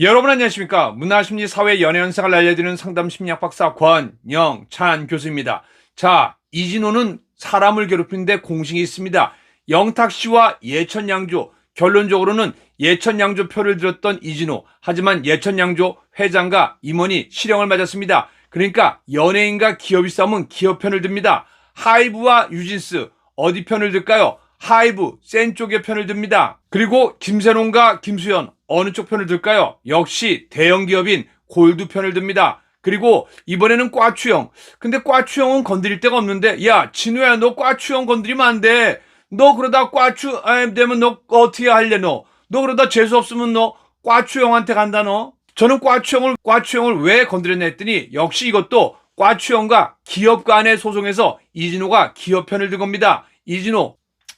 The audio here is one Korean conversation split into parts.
여러분 안녕하십니까? 문화심리 사회 연애 현상을 알려드리는 상담 심리학 박사 권영찬 교수입니다. 자, 이진호는 사람을 괴롭히는데 공식이 있습니다. 영탁 씨와 예천양조, 결론적으로는 예천양조 표를 들었던 이진호. 하지만 예천양조 회장과 임원이 실형을 맞았습니다. 그러니까 연예인과 기업이 싸우면 기업 편을 듭니다. 하이브와 유진스 어디 편을 들까요? 하이브 센 쪽의 편을 듭니다. 그리고 김세롱과 김수현 어느 쪽 편을 들까요? 역시 대형 기업인 골드 편을 듭니다. 그리고 이번에는 꽈추형. 근데 꽈추형은 건드릴 데가 없는데, 야 진우야, 너 꽈추형 건드리면 안 돼. 너 그러다 꽈추 되면 너 어떻게 할래? 너 그러다 재수 없으면 너 꽈추형한테 간다. 너 저는 꽈추형을 왜 건드렸냐 했더니, 역시 이것도 꽈추형과 기업 간의 소송에서 이진호가 기업 편을 든 겁니다.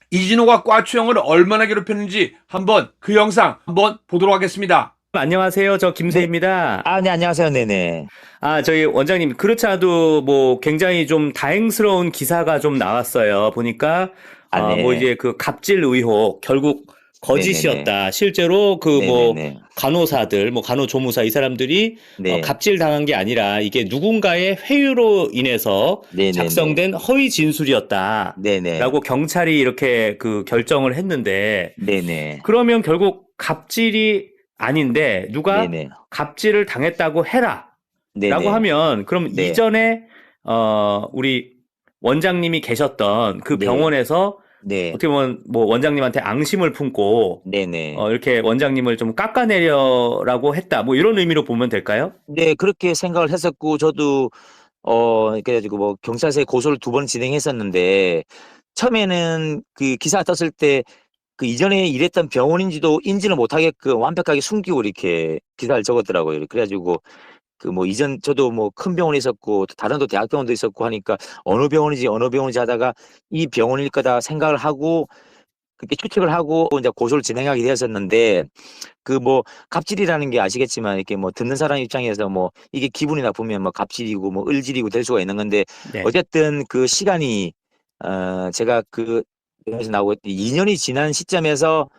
이진호가 꽈추형을 얼마나 괴롭혔는지 한번 그 영상 한번 보도록 하겠습니다. 안녕하세요. 저 네. 김세입니다. 네, 안녕하세요. 네네. 저희 원장님, 그렇지 않아도 뭐 굉장히 좀 다행스러운 기사가 좀 나왔어요. 보니까, 뭐 네. 이제 그 갑질 의혹, 결국 네네네. 거짓이었다. 실제로 그 뭐 네네네. 간호사들, 뭐 간호조무사 이 사람들이 네. 갑질 당한 게 아니라 이게 누군가의 회유로 인해서 네네네. 작성된 허위 진술이었다. 네네. 라고 경찰이 이렇게 그 결정을 했는데, 네네. 그러면 결국 갑질이 아닌데 누가 네네. 갑질을 당했다고 해라 라고 네네. 하면, 그럼 네. 이전에 우리 원장님이 계셨던 그 네. 병원에서 네. 어떻게 보면 뭐 원장님한테 앙심을 품고 네네. 이렇게 원장님을 좀 깎아내려라고 했다, 뭐 이런 의미로 보면 될까요? 네, 그렇게 생각을 했었고, 저도, 그래가지고 뭐 경찰서에 고소를 2번 진행했었는데, 처음에는 그 기사 떴을 때, 그 이전에 일했던 병원인지도 인지를 못하게끔 완벽하게 숨기고 이렇게 기사를 적었더라고요. 그래가지고, 그 뭐 이전 저도 뭐 큰 병원에 있었고 또 다른 또 대학병원도 있었고 하니까 어느 병원인지 하다가 이 병원일 거다 생각을 하고 그렇게 추측을 하고 이제 고소를 진행하게 되었었는데, 그 뭐 갑질이라는 게 아시겠지만 이렇게 뭐 듣는 사람 입장에서 뭐 이게 기분이 나쁘면 뭐 갑질이고 뭐 을질이고 될 수가 있는 건데, 네. 어쨌든 그 시간이 제가 그 병원에서 나오고 2년이 지난 시점에서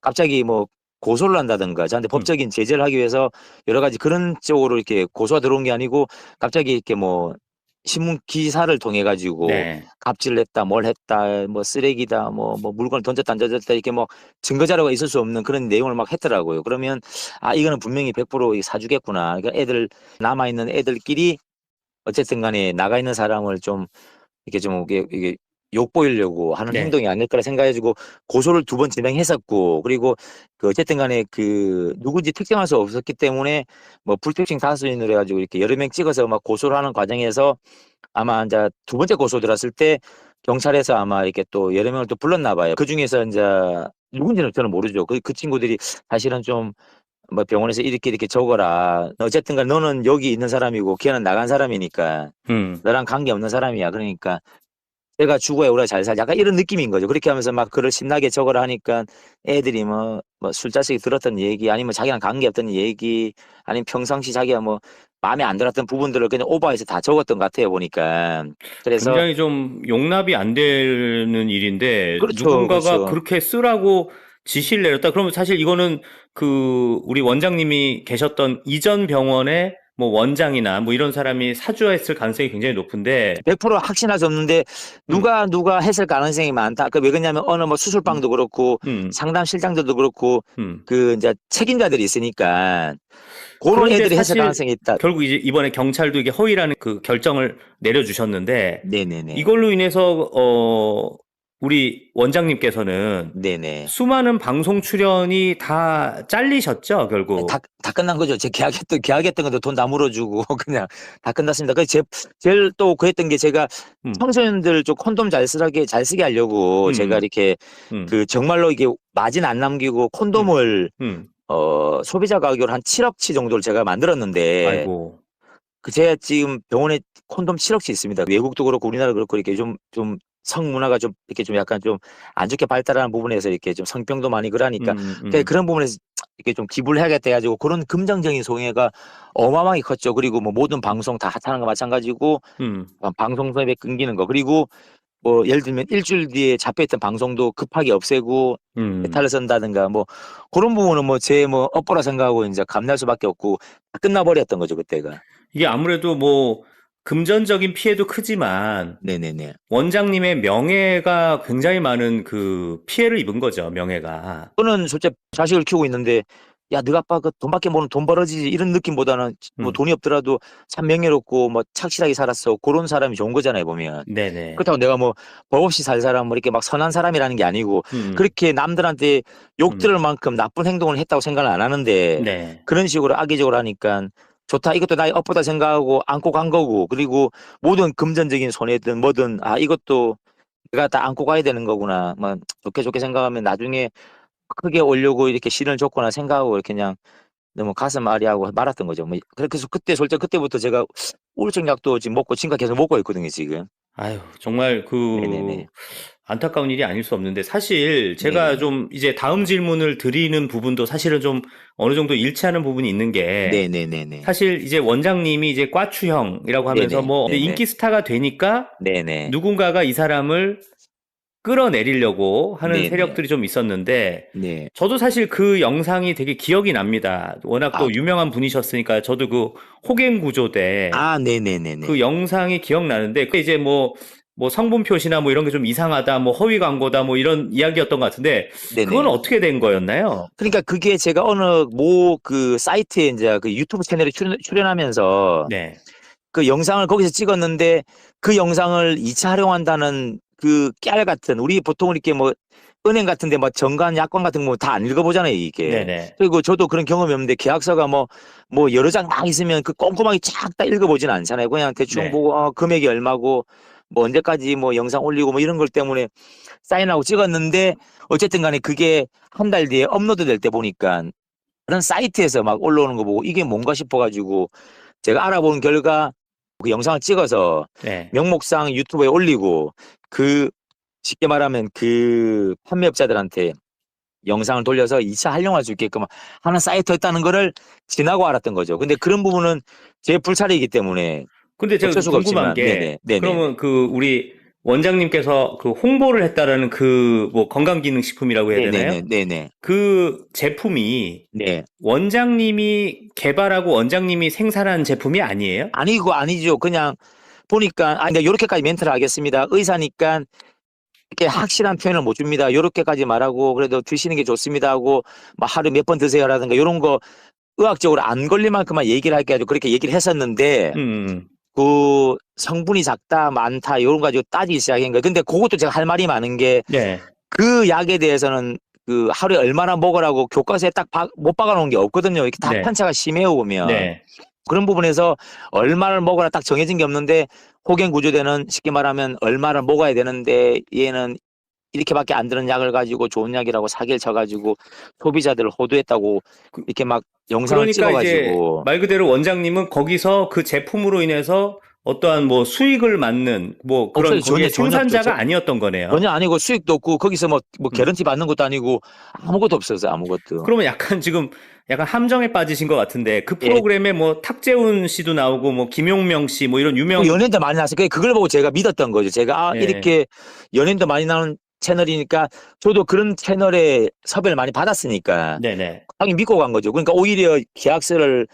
갑자기 뭐 고소를 한다든가 저한테 음. 법적인 제재를 하기 위해서 여러 가지 그런 쪽으로 이렇게 고소가 들어온 게 아니고, 갑자기 이렇게 뭐 신문 기사를 통해 가지고 네. 갑질을 했다, 뭘 했다, 뭐 쓰레기다, 뭐 물건을 던졌다 안 던졌다 이렇게 뭐 증거 자료가 있을 수 없는 그런 내용을 막 했더라고요. 그러면 이거는 분명히 100% 사주겠구나. 그러니까 남아 있는 애들끼리 어쨌든 간에 나가 있는 사람을 좀 이렇게 좀 이게 욕보이려고 하는 네. 행동이 아닐까라 생각해 가지고 고소를 2번 진행했었고, 그리고 그 어쨌든 간에 그 누군지 특정할 수 없었기 때문에 뭐 불특정 다수인으로 해 가지고 이렇게 여러 명 찍어서 막 고소를 하는 과정에서 아마 인제 2번째 고소 들어왔을 때 경찰에서 아마 이렇게 또 여러 명을 또 불렀나 봐요. 그중에서 인제 누군지는 저는 모르죠. 그 친구들이 사실은 좀 뭐 병원에서 "이렇게 적어라. 어쨌든 간에 너는 여기 있는 사람이고 걔는 나간 사람이니까 음. 너랑 관계없는 사람이야. 그러니까 내가 죽어야 우리가 잘 살자." 약간 이런 느낌인 거죠. 그렇게 하면서 막 글을 신나게 적으라 하니까 애들이 뭐 술자석에 들었던 얘기, 아니면 자기랑 관계없던 얘기, 아니면 평상시 자기가 뭐 마음에 안 들었던 부분들을 그냥 오버해서 다 적었던 것 같아요, 보니까. 그래서 굉장히 좀 용납이 안 되는 일인데 그렇죠, 누군가가 그렇죠. 그렇게 쓰라고 지시를 내렸다. 그러면 사실 이거는 그 우리 원장님이 계셨던 이전 병원의 뭐 원장이나 뭐 이런 사람이 사주했을 가능성이 굉장히 높은데. 100% 확신할 수 없는데 음. 누가 했을 가능성이 많다. 왜 그러냐면 어느 뭐 음. 수술방도 그렇고 음. 상담실장들도 그렇고 음. 그 인제 책임자들이 있으니까 고런 그런데 애들이 했을 사실 가능성이 있다. 결국 이제 이번에 경찰도 이게 허위라는 그 결정을 내려주셨는데, 네네네. 이걸로 인해서 우리 원장님께서는 네네. 수많은 방송 출연이 다 잘리셨죠, 다 결국. 다 끝난 거죠. 제 계약했던 것도 돈 다 물어주고 그냥 다 끝났습니다. 제일 또 그랬던 게, 제가 음. 청소년들 좀 콘돔 잘 쓰게 하려고 제가 음. 이렇게 음. 그 정말로 이게 마진 안 남기고 음. 콘돔을 음. 소비자 가격으로 한 7억치 정도를 제가 만들었는데, 아이고. 제가 지금 병원에 콘돔 7억치 있습니다. 외국도 그렇고 우리나라도 그렇고 이렇게 좀 성문화가 좀 이렇게 좀 약간 좀 안 좋게 발달하는 부분에서 이렇게 좀 성병도 많이 그러니까 그런 부분에서 이렇게 좀 기부를 해야겠다 해 가지고 그런 긍정적인 송해가 어마어마하게 컸죠. 그리고 뭐 모든 방송 다 하차하는 거 마찬가지고 음. 방송 섭외 끊기는 거, 그리고 뭐 예를 들면 일주일 뒤에 잡혀있던 방송도 급하게 없애고 해탈을 쓴다든가 뭐 그런 부분은 뭐 제 뭐 업보라 생각하고 이제 감내할 수밖에 없고 다 끝나버렸던 거죠 그때가. 이게 아무래도 뭐 금전적인 피해도 크지만 네네네. 원장님의 명예가 굉장히 많은 그 피해를 입은 거죠, 명예가. 저는 솔직히 자식을 키우고 있는데 야, 너희 아빠 그 돈밖에 모르는 돈 벌어지지 이런 느낌보다는 뭐 음. 돈이 없더라도 참 명예롭고 뭐 착실하게 살았어. 그런 사람이 좋은 거잖아요, 보면. 네네. 그렇다고 내가 뭐 법 없이 살 사람 뭐 이렇게 막 선한 사람이라는 게 아니고 그렇게 남들한테 욕 들을 만큼 나쁜 행동을 했다고 생각을 안 하는데 네. 그런 식으로 악의적으로 하니까 좋다. 이것도 나의 업보다 생각하고 안고 간 거고 그리고 모든 금전적인 손해든 뭐든 아, 이것도 내가 다 안고 가야 되는 거구나. 뭐 좋게 생각하면 나중에 크게 오려고 이렇게 신을 줬구나 생각하고 이렇게 그냥 너무 가슴 아리하고 말았던 거죠. 뭐 그래서 그때 솔직히 그때부터 제가 우울증 약도 지금 먹고 지금까지 계속 먹고 있거든요, 지금. 아유, 정말 그 네네네. 안타까운 일이 아닐 수 없는데 사실 제가 네네. 좀 이제 다음 질문을 드리는 부분도 사실은 좀 어느 정도 일치하는 부분이 있는 게 네네네네. 사실 이제 원장님이 이제 꽈추형이라고 하면서 네네. 뭐 네네. 인기 스타가 되니까 네네. 누군가가 이 사람을 끌어내리려고 하는 네네. 세력들이 좀 있었는데 네. 저도 사실 그 영상이 되게 기억이 납니다. 워낙 아, 또 유명한 분이셨으니까 저도 그 호갱 구조대 아, 그 네네네네. 영상이 기억나는데 그 이제 뭐 성분 표시나 뭐 이런 게 좀 이상하다, 뭐 허위 광고다, 뭐 이런 이야기였던 것 같은데 그건 네네. 어떻게 된 거였나요? 그러니까 그게 제가 어느 모 그 사이트에 이제 그 유튜브 채널에 출연하면서 네, 그 영상을 거기서 찍었는데 그 영상을 2차 활용한다는 그 깨알 같은 우리 보통 이렇게 뭐 은행 같은데 뭐 정관 약관 같은 거 다 안 읽어보잖아요 이게. 네네, 그리고 저도 그런 경험이 없는데 계약서가 뭐 여러 장 막 있으면 그 꼼꼼하게 쫙 다 읽어보진 않잖아요. 그냥 대충 네, 보고 금액이 얼마고 뭐 언제까지 뭐 영상 올리고 뭐 이런 걸 때문에 사인하고 찍었는데 어쨌든 간에 그게 한 달 뒤에 업로드 될 때 보니까 그런 사이트에서 막 올라오는 거 보고 이게 뭔가 싶어가지고 제가 알아본 결과 그 영상을 찍어서 네. 명목상 유튜브에 올리고 그 쉽게 말하면 그 판매업자들한테 영상을 돌려서 2차 활용할 수 있게끔 하는 사이트였다는 거를 지나고 알았던 거죠. 근데 그런 부분은 제 불찰이기 때문에 근데 제가 어쩔 수가 궁금한 없지만 게 네네 네네네 그러면 그 우리 원장님께서 그 홍보를 했다라는 그 뭐 건강기능식품이라고 해야 되나요? 네네네 네네 그 제품이 네 원장님이 개발하고 원장님이 생산한 제품이 아니에요? 아니고 아니죠. 그냥 보니까 아, 근데 요렇게까지 멘트를 하겠습니다. 의사니까 이렇게 확실한 표현을 못 줍니다. 요렇게까지 말하고 그래도 드시는 게 좋습니다 하고 막 하루 몇 번 드세요라든가 요런 거 의학적으로 안 걸릴 만큼만 얘기를 할게 가지고 그렇게 얘기를 했었는데 음, 그 성분이 작다 많다 요런 거 가지고 따지기 시작한 거예요. 근데 그것도 제가 할 말이 많은 게 네, 그 약에 대해서는 그 하루에 얼마나 먹으라고 교과서에 딱 못 박아 놓은 게 없거든요. 이렇게 다 네, 편차가 심해요 보면. 네. 그런 부분에서 얼마를 먹어라 딱 정해진 게 없는데 호갱 구조대는 쉽게 말하면 얼마를 먹어야 되는데 얘는 이렇게밖에 안 드는 약을 가지고 좋은 약이라고 사기를 쳐가지고 소비자들을 호도했다고 그, 이렇게 막 영상을 그러니까 이제 찍어가지고 말 그대로 원장님은 거기서 그 제품으로 인해서 어떠한 뭐 수익을 맡는 뭐 그런 없어요. 거기에 전혀 생산자가 아니었던 거네요. 전혀 아니고 수익도 없고 거기서 뭐 음. 개런티 받는 것도 아니고 아무것도 없었어요. 아무것도. 그러면 약간 지금 약간 함정에 빠지신 것 같은데 그 예. 프로그램에 뭐 탁재훈 씨도 나오고 뭐 김용명 씨 뭐 이런 유명 연예인도 많이 나왔어요. 그걸 보고 제가 믿었던 거죠. 제가 예. 이렇게 연예인도 많이 나오는 채널이니까 저도 그런 채널에 섭외를 많이 받았으니까 네네. 당연히 믿고 간 거죠. 그러니까 오히려 계약서를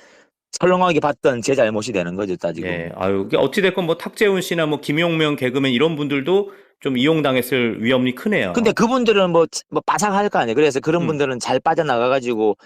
설렁하게 봤던 제 잘못이 되는 거죠. 따지고 예. 보면. 아유, 어찌됐건 뭐 탁재훈 씨나 뭐 김용명 개그맨 이런 분들도 좀 이용당했을 위험이 크네요. 근데 그분들은 뭐 빠삭할 거 아니에요. 그래서 그런 음. 분들은 잘 빠져나가가지고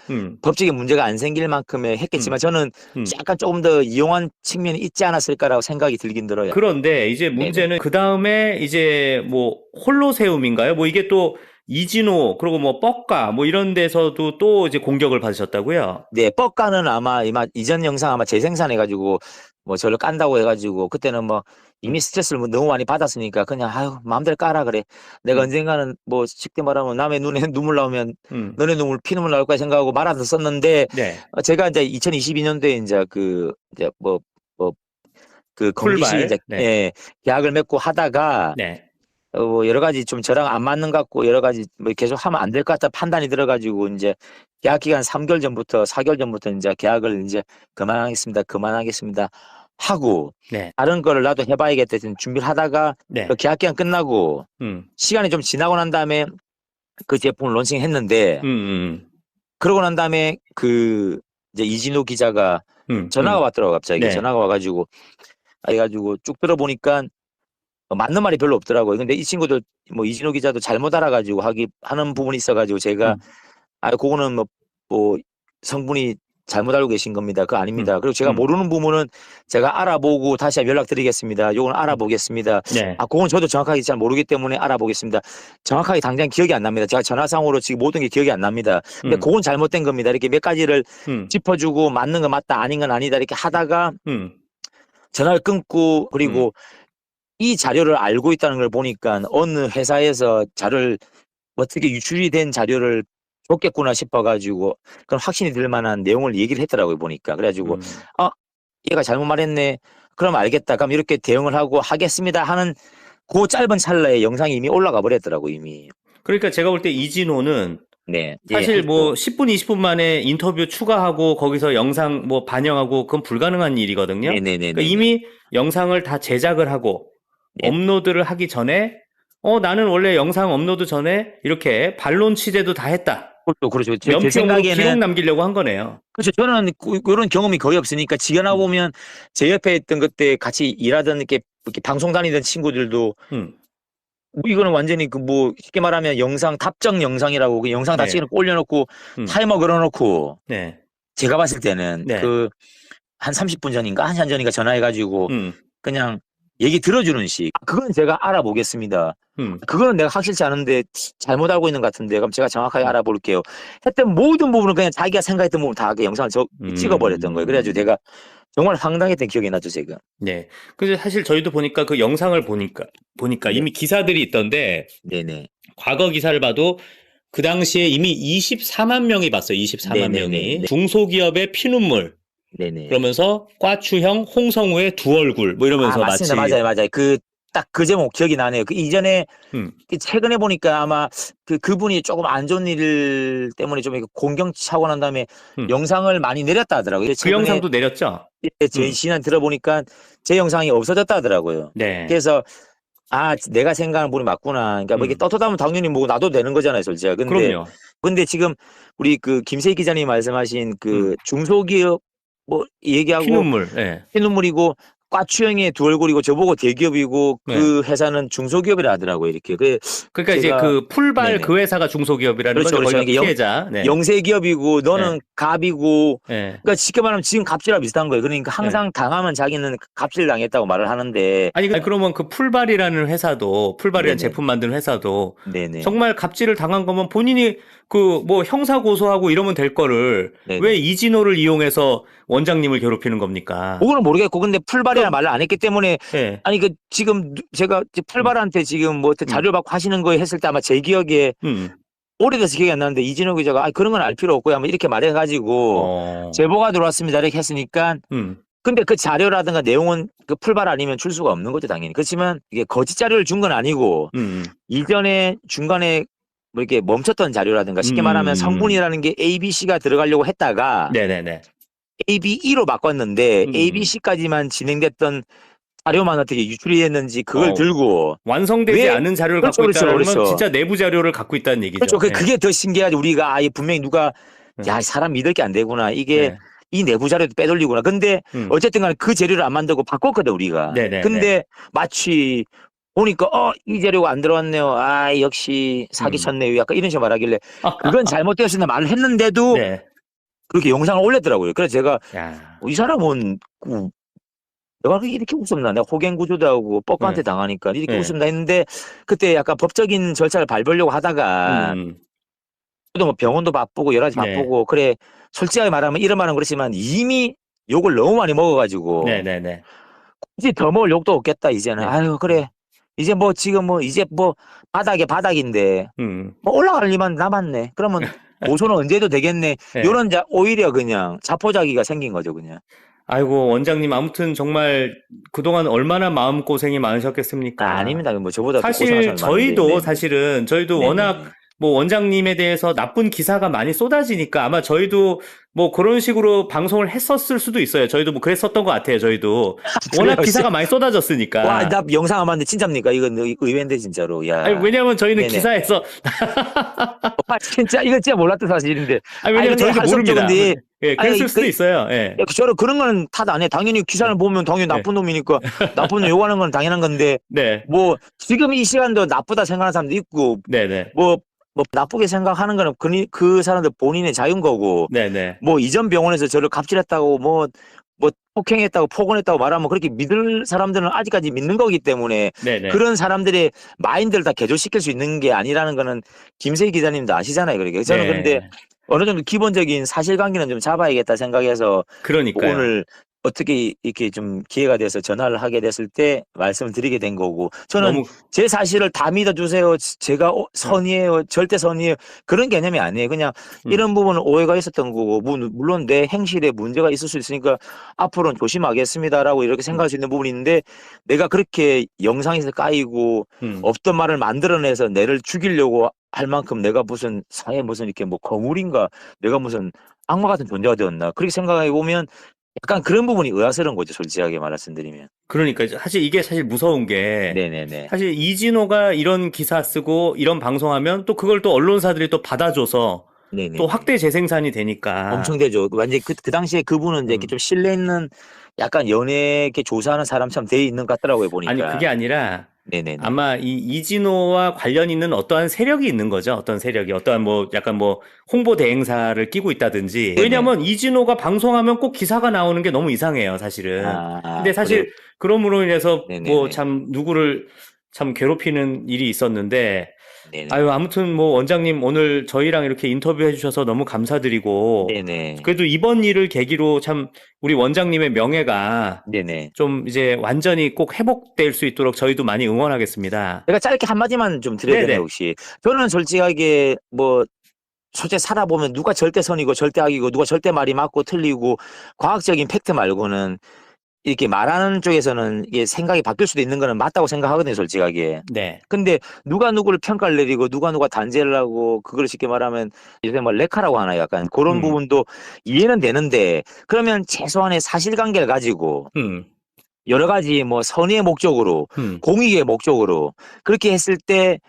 법적인 문제가 안 생길 만큼의 했겠지만 저는 약간 조금 더 이용한 측면이 있지 않았을까라고 생각이 들긴 들어요. 그런데 이제 네네. 문제는 그 다음에 이제 뭐 홀로세움인가요? 뭐 이게 또 이진호 그리고 뭐 뻑가 뭐 이런 데서도 또 이제 공격을 받으셨다고요? 네, 뻑가는 아마 이전 영상 아마 재생산해가지고 뭐 저를 깐다고 해가지고 그때는 뭐 이미 스트레스를 뭐 너무 많이 받았으니까 그냥 아유 마음대로 까라 그래. 내가 언젠가는 뭐 쉽게 말하면 남의 눈에 눈물 나오면 너네 눈물 피눈물 나올 거야 생각하고 말아서 썼는데 네. 제가 이제 2022년도에 이제 그 이제 그 건기시 풀발. 이제 네. 예, 계약을 맺고 하다가 네. 뭐 여러 가지 좀 저랑 안 맞는 것 같고 여러 가지 뭐 계속 하면 안 될 것 같다 판단이 들어가지고 이제 계약 기간 3개월 전부터 4개월 전부터 이제 계약을 이제 그만하겠습니다. 하고 네. 다른 거를 나도 해봐야겠다 지금 준비를 하다가 네. 그 계약 기간 끝나고 시간이 좀 지나고 난 다음에 그 제품을 론칭했는데 그러고 난 다음에 그 이제 이진호 기자가 전화가 왔더라고 갑자기. 네. 전화가 와가지고 해가지고 쭉 들어보니까 맞는 말이 별로 없더라고요. 근데 이 친구들 뭐 이진호 기자도 잘못 알아가지고 하는 부분이 있어가지고 제가 그거는 뭐 성분이 잘못 알고 계신 겁니다. 그거 아닙니다. 그리고 제가 모르는 부분은 제가 알아보고 다시 한번 연락드리겠습니다. 요건 알아보겠습니다. 네. 그건 저도 정확하게 잘 모르기 때문에 알아보겠습니다. 정확하게 당장 기억이 안 납니다. 제가 전화상으로 지금 모든 게 기억이 안 납니다. 근데 그건 잘못된 겁니다. 이렇게 몇 가지를 짚어주고 맞는 건 맞다, 아닌 건 아니다 이렇게 하다가 전화를 끊고 그리고 이 자료를 알고 있다는 걸 보니까 어느 회사에서 자료를 어떻게 유출이 된 자료를 줬겠구나 싶어가지고 그런 확신이 들 만한 내용을 얘기를 했더라고요 보니까. 그래가지고 얘가 잘못 말했네. 그럼 알겠다. 그럼 이렇게 대응을 하고 하겠습니다 하는 그 짧은 찰나에 영상이 이미 올라가 버렸더라고 이미. 그러니까 제가 볼 때 이진호는 네. 사실 뭐 10분, 20분 만에 인터뷰 추가하고 거기서 영상 뭐 반영하고 그건 불가능한 일이거든요. 네네네. 그러니까 이미 영상을 다 제작을 하고 업로드를 하기 전에 나는 원래 영상 업로드 전에 이렇게 반론 취재도 다 했다. 그렇죠. 제 명평으로 생각에는 기록 남기려고 한 거네요. 그렇죠. 저는 그런 경험이 거의 없으니까 지연하 보면 제 옆에 있던 그때 같이 일하던 이렇게 방송 다니던 친구들도 뭐 이거는 완전히 그 뭐 쉽게 말하면 영상 답정 영상이라고 그 영상 다 네. 찍어놓고 올려놓고 타이머 걸어놓고 네. 제가 봤을 때는 네. 그 한 30분 전인가 1시간 전인가 전화해가지고 그냥 얘기 들어주는 식. 그건 제가 알아보겠습니다. 그거는 내가 확실치 않은데 잘못 알고 있는 것 같은데 그럼 제가 정확하게 알아볼게요. 했던 모든 부분은 그냥 자기가 생각했던 부분 다 그 영상을 찍어버렸던 거예요. 그래가지고 내가 정말 황당했던 기억이 나죠, 제가. 네. 그래서 사실 저희도 보니까 그 영상을 보니까 이미 기사들이 있던데 네네. 과거 기사를 봐도 그 당시에 이미 24만 명이 봤어요. 24만 네네네. 명이. 중소기업의 피눈물. 네네. 그러면서 과추형 홍성우의 두 얼굴 뭐 이러면서 맞습니다. 마치 맞아요. 딱 그 제목 기억이 나네요. 그 이전에 최근에 보니까 아마 그분이 조금 안 좋은 일 때문에 좀 이렇게 공경차고 난 다음에 영상을 많이 내렸다 하더라고요. 그 영상도 내렸죠? 제 시간 들어보니까 제 영상이 없어졌다 하더라고요. 네. 그래서 내가 생각하는 분이 맞구나. 그러니까 뭐 이게 떳떳하면 당연히 뭐 놔도 되는 거잖아요, 솔직히. 그럼요. 근데 지금 우리 그 김세희 기자님 말씀하신 그 중소기업 뭐 얘기하고 피눈물. 네. 피눈물이고 과추형의 두 얼굴이고 저보고 대기업이고 그 회사는 중소기업이라 하더라고요, 이렇게. 그러니까 이제 그 풀발 네네. 그 회사가 중소기업이라는 그렇죠, 거죠. 그렇죠. 거기가 피해자. 네. 영세기업이고 너는 갑이고 네. 그러니까 쉽게 말하면 지금 갑질이랑 비슷한 거예요. 그러니까 항상 당하면 자기는 갑질 당했다고 말을 하는데 아니 그러면 그 풀발이라는 회사도 풀발이라는 네네. 제품 만드는 회사도 네네. 정말 갑질을 당한 거면 본인이 그 뭐 형사 고소하고 이러면 될 거를 네네. 왜 이진호를 이용해서 원장님을 괴롭히는 겁니까? 그거는 모르겠고 근데 풀발이라 말을 안 했기 때문에 네. 아니 지금 제가 풀발한테 지금 뭐 자료 받고 하시는 거 했을 때 아마 제 기억에 오래돼서 기억이 안 나는데 이진호 기자가 그런 건 알 필요 없고요. 아마 이렇게 말해가지고 제보가 들어왔습니다. 이렇게 했으니까 근데 그 자료라든가 내용은 그 풀발 아니면 줄 수가 없는 거죠, 당연히. 그렇지만 이게 거짓 자료를 준 건 아니고 이전에 중간에 뭐 이렇게 멈췄던 자료라든가 쉽게 말하면 성분이라는 게 A, B, C가 들어가려고 했다가 네네네. A, B, E로 바꿨는데 A, B, C까지만 진행됐던 자료만 어떻게 유출이 됐는지 그걸 들고 완성되지 않은 자료를 그렇죠, 갖고 있다 그러면 그렇죠. 진짜 내부 자료를 갖고 있다는 얘기죠. 그렇죠. 네. 그게 더 신기하지. 우리가 분명히 누가 야, 사람 믿을 게 안 되구나. 이게 네. 이 내부 자료도 빼돌리구나. 근데 어쨌든 간에 그 재료를 안 만들고 바꿨거든, 우리가. 네네네. 근데 마치 보니까 이 재료가 안 들어왔네요. 역시 사기쳤네요. 약간 이런 식으로 말하길래 그건 잘못되었습니다 말을 했는데도 네. 그렇게 영상을 올렸더라고요. 그래서 제가 야. 이 사람은 내가 이렇게 웃었나? 내가 호갱구조도 하고 뻑한테 당하니까 이렇게 네. 웃었나 했는데 그때 약간 법적인 절차를 밟으려고 하다가 또 뭐 병원도 바쁘고 여러 가지 네. 바쁘고 그래 솔직하게 말하면 이런 말은 그렇지만 이미 욕을 너무 많이 먹어가지고 네네네. 굳이 더 먹을 욕도 없겠다 이제는. 네. 아유 그래 이제 뭐 지금 뭐 이제 뭐 바닥인데 뭐 올라갈 일만 남았네. 그러면 고소는 언제 해도 되겠네. 네. 요런 오히려 그냥 자포자기가 생긴 거죠 그냥. 아이고 원장님 아무튼 정말 그동안 얼마나 마음고생이 많으셨겠습니까? 아닙니다. 뭐 저보다 더 사실 고생하시는 저희도 많은데. 사실은 저희도 네네. 워낙 뭐 원장님에 대해서 나쁜 기사가 많이 쏟아지니까 아마 저희도 뭐 그런 식으로 방송을 했었을 수도 있어요. 저희도 뭐 그랬었던 것 같아요. 저희도 워낙 그래요? 기사가 많이 쏟아졌으니까. 와, 나 영상 안 봤는데 진짜입니까? 이건 의외인데 진짜로. 야. 아니, 왜냐면 저희는 네네. 기사에서 진짜 이거 진짜 몰랐던 사실인데. 아니, 왜냐면 근데 저희도 할수 없죠. 모릅니다. 근데 예, 아니, 그랬을 수도 있어요. 예. 저는 그런 거는 탓 안 해. 당연히 기사를 보면 당연히 나쁜 놈이니까 나쁜 놈 욕하는 건 당연한 건데 네. 뭐 지금 이 시간도 나쁘다 생각하는 사람도 있고 네네. 뭐 나쁘게 생각하는 거는 그 사람들 본인의 자유인 거고 네네. 뭐 이전 병원에서 저를 갑질했다고 뭐 폭행했다고 폭언했다고 말하면 그렇게 믿을 사람들은 아직까지 믿는 거기 때문에 네네. 그런 사람들의 마인드를 다 개조시킬 수 있는 게 아니라는 거는 김세희 기자님도 아시잖아요. 그러니까 저는 네. 그런데 어느 정도 기본적인 사실관계는 좀 잡아야겠다 생각해서 그러니까요. 오늘 어떻게 이렇게 좀 기회가 돼서 전화를 하게 됐을 때 말씀을 드리게 된 거고 저는 너무 제 사실을 다 믿어주세요. 제가 선이에요. 절대 선이에요. 그런 개념이 아니에요. 그냥 이런 부분은 오해가 있었던 거고 물론 내 행실에 문제가 있을 수 있으니까 앞으로는 조심하겠습니다라고 이렇게 생각할 수 있는 부분이 있는데 내가 그렇게 영상에서 까이고 없던 말을 만들어내서 내를 죽이려고 할 만큼 내가 무슨 사회 무슨 이렇게 뭐 거물인가 내가 무슨 악마 같은 존재가 되었나 그렇게 생각해 보면 약간 그런 부분이 의아스러운 거죠. 솔직하게 말씀드리면. 그러니까 사실 이게 사실 무서운 게 네네네. 사실 이진호가 이런 기사 쓰고 이런 방송하면 또 그걸 또 언론사들이 또 받아줘서 네네. 또 확대 재생산이 되니까 엄청 되죠. 완전히 그 당시에 그분은 이제 이렇게 좀 신뢰 있는 약간 연예 이렇게 조사하는 사람처럼 돼 있는 것 같더라고요 보니까. 아니 그게 아니라 네네네. 아마 이 이진호와 관련 있는 어떠한 세력이 있는 거죠. 어떤 세력이 어떠한 뭐 약간 뭐 홍보 대행사를 끼고 있다든지. 네네. 왜냐면 이진호가 방송하면 꼭 기사가 나오는 게 너무 이상해요, 사실은. 근데 사실 그래요? 그러므로 인해서 네네네. 뭐 참 누구를 참 괴롭히는 일이 있었는데 네네. 아유 아무튼 뭐 원장님 오늘 저희랑 이렇게 인터뷰해 주셔서 너무 감사드리고 네네. 그래도 이번 일을 계기로 참 우리 원장님의 명예가 네네. 좀 이제 완전히 꼭 회복될 수 있도록 저희도 많이 응원하겠습니다. 제가 짧게 한마디만 좀 드려야 네네. 되나요 혹시? 저는 솔직하게 뭐 솔직히 살아보면 누가 절대 선이고 절대 악이고 누가 절대 말이 맞고 틀리고 과학적인 팩트 말고는 이렇게 말하는 쪽에서는 이게 생각이 바뀔 수도 있는 거는 맞다고 생각하거든요, 솔직하게. 네. 근데 누가 누구를 평가를 내리고 누가 단죄를 하고 그걸 쉽게 말하면 요새 뭐 레카라고 하나요? 약간 그런 부분도 이해는 되는데 그러면 최소한의 사실관계를 가지고 여러 가지 뭐 선의의 목적으로 공익의 목적으로 그렇게 했을 때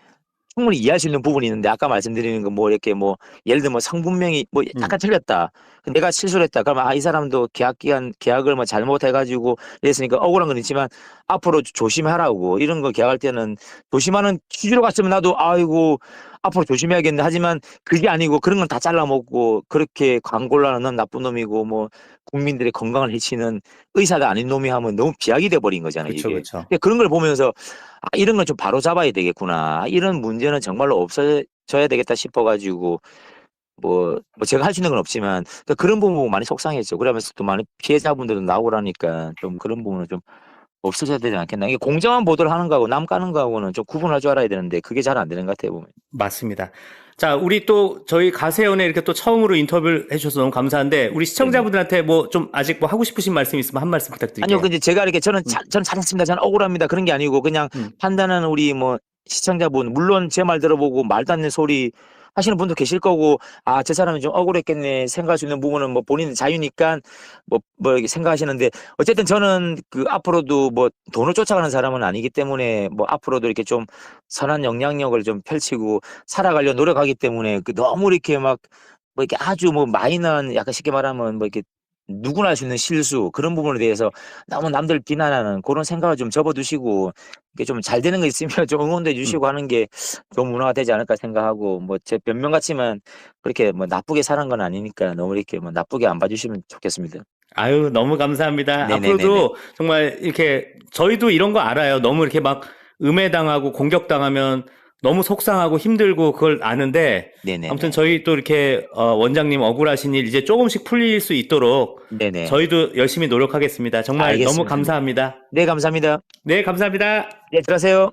충분히 이해할 수 있는 부분이 있는데 아까 말씀드리는 거 뭐 이렇게 뭐 예를 들면 성분명이 뭐 약간 틀렸다. 내가 실수를 했다. 그러면 이 사람도 계약을 뭐 잘못해 가지고 이랬으니까 억울한 건 있지만 앞으로 조심하라고 이런 거 계약할 때는 조심하는 취지로 갔으면 나도 아이고 앞으로 조심해야겠네. 하지만 그게 아니고 그런 건 다 잘라먹고 그렇게 광고를 하는 넌 나쁜 놈이고 뭐 국민들의 건강을 해치는 의사가 아닌 놈이 하면 너무 비약이 돼 버린 거잖아요, 그쵸, 이게. 그쵸. 그런 걸 보면서 이런 건 좀 바로 잡아야 되겠구나. 이런 문제는 정말로 없어져야 되겠다 싶어 가지고 뭐 제가 할 수 있는 건 없지만 그런 부분 보고 많이 속상했죠. 그러면서 또 많은 피해자분들도 나오고 그러니까 좀 그런 부분은 좀 없어져야 되지 않겠나. 이게 공정한 보도를 하는 거하고 남 까는 거하고는 좀 구분할 줄 알아야 되는데 그게 잘 안 되는 것 같아요, 보면. 맞습니다. 자, 우리 또 저희 가세연에 이렇게 또 처음으로 인터뷰를 해주셔서 너무 감사한데 우리 시청자분들한테 뭐 좀 아직 뭐 하고 싶으신 말씀 있으면 한 말씀 부탁드릴게요. 아니요, 근데 제가 이렇게 저는 잘했습니다. 저는 억울합니다. 그런 게 아니고 그냥 판단하는 우리 뭐 시청자분 물론 제 말 들어보고 말도 안 되는 소리 하시는 분도 계실 거고 저 사람이 좀 억울했겠네 생각할 수 있는 부분은 뭐 본인 자유니까 뭐 이렇게 생각하시는데 어쨌든 저는 그 앞으로도 뭐 돈을 쫓아가는 사람은 아니기 때문에 뭐 앞으로도 이렇게 좀 선한 영향력을 좀 펼치고 살아가려 노력하기 때문에 그 너무 이렇게 막 뭐 이렇게 아주 뭐 마이너한 약간 쉽게 말하면 뭐 이렇게 누구나 할 수 있는 실수 그런 부분에 대해서 너무 남들 비난하는 그런 생각을 좀 접어두시고 이게 좀 잘 되는 거 있으면 좀 응원해 주시고 하는 게 좋은 문화가 되지 않을까 생각하고 뭐 제 변명 같지만 그렇게 뭐 나쁘게 살은 건 아니니까 너무 이렇게 뭐 나쁘게 안 봐주시면 좋겠습니다. 아유, 너무 감사합니다. 네네네네. 앞으로도 정말 이렇게 저희도 이런 거 알아요. 너무 이렇게 막 음해당하고 공격당하면 너무 속상하고 힘들고 그걸 아는데 네네네. 아무튼 저희 또 이렇게 원장님 억울하신 일 이제 조금씩 풀릴 수 있도록 네네. 저희도 열심히 노력하겠습니다. 정말 알겠습니다. 너무 감사합니다. 네, 감사합니다. 네, 감사합니다. 네, 들어가세요.